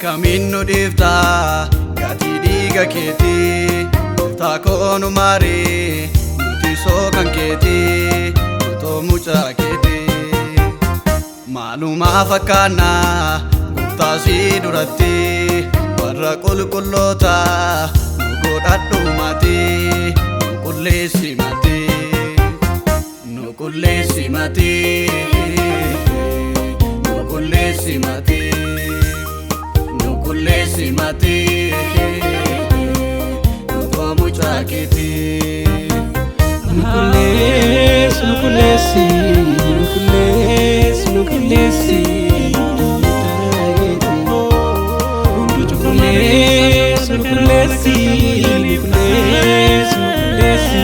Akkamiin nu dhiiftaa gatii dhiiga keetii Gooftaa koo nu maari nuti sookan keetii Nutoo mucaa keetii Maalumaa fakkaanna Gooftaa si duratti Warra qulqulloota nu godhadhu mati Nu qulleessi mati Nu qulleessi mati Nu qulleessi mati Nukulesi mati, nukomu chakiti. Nukulesi, nukulesi, nukulesi, nukulesi. Nukulesi, nukulesi, nukulesi, nukulesi.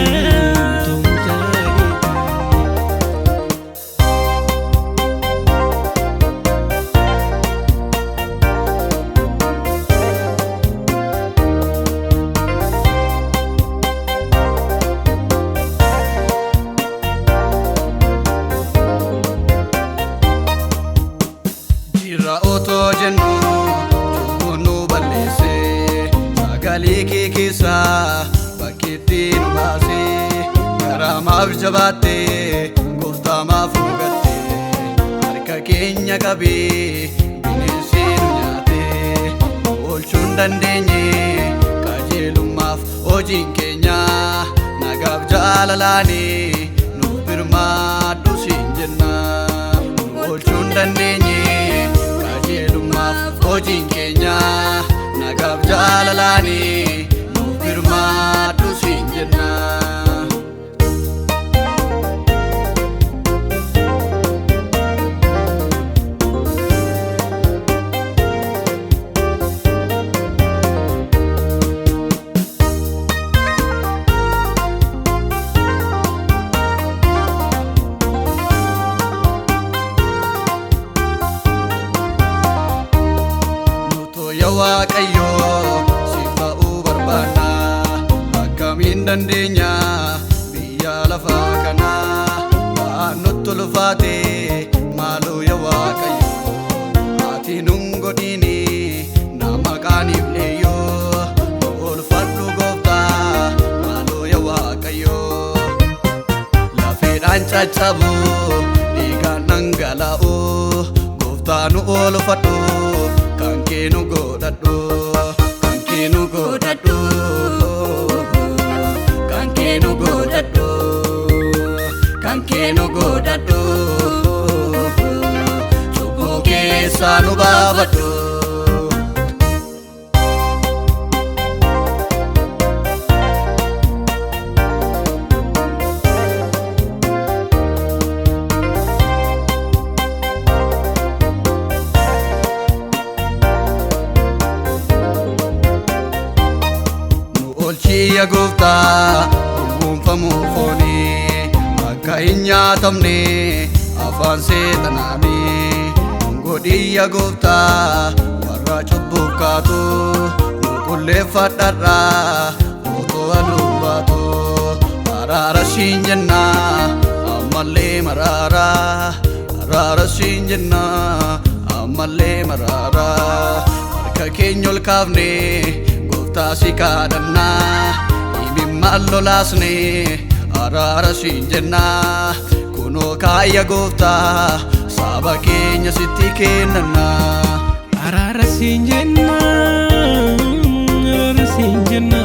Oto jennu cubbunu balleesse sagalee kee keessa bakkeetti nu baase garamaaf jabaatte gooftaamaaf nu gatte harka keenya qabee bineensi nu nyaate oolchuu hin dandeenye qajeelummaaf hojiin keenya nagaaf jaalalaani nuuf birmaadhu siin jenna oolchuu hin dandeenye hojiin keenya nagaaf jaalalaani nuuf birmaadhu siin jenna. Waaqayyo si fa'uu barbaanna akkamiin dandeenya biyya lafaa kana waan nutti ulfaate maaloo yaa Waaqayyo ati nun godhini nama qaaniif leeyyoo nu ulfadhu gooftaa maaloo yaa Waaqayyo lafeedhaan caccabu dhiigaan dhangala'u gooftaa nu ulfadhu Kankenu godhadhu, kankenu godhadhu, kankenu godhadhu, kankenu godhadhu, cubbuu keessaa nu baafadhu. Olchiya gooftaa gowwoomfamuu foonii akka hin nyaatamne afaan seexanaanii godhiyya gooftaa warra cubbuuf kaatu nu qulleeffadhadhaa otoo aduun baatu araara siin jenna ammallee maraara araara siin jenna ammallee maraara harka keenya ol kaafne Gooftaa kadhanna imimmaan lolaasne araara siin jenna kunoo kaayya gooftaa saba keenya sitti kennanna Araara siin jenna, araara siin jenna.